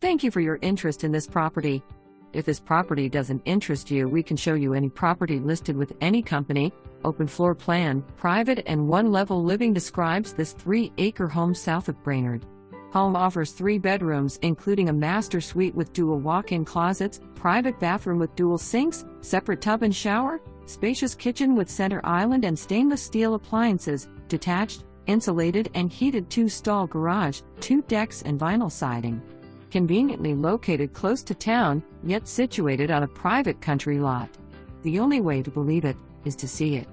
Thank you for your interest in this property. If this property doesn't interest you, we can show you any property listed with any company. Open floor plan, private and one-level living describes this 3-acre home south of Brainerd. Home offers 3 bedrooms, including a master suite with dual walk-in closets, private bathroom with dual sinks, separate tub and shower, spacious kitchen with center island and stainless steel appliances, detached, insulated and heated 2-stall garage, 2 decks and vinyl siding. Conveniently located close to town, yet situated on a private country lot. The only way to believe it is to see it.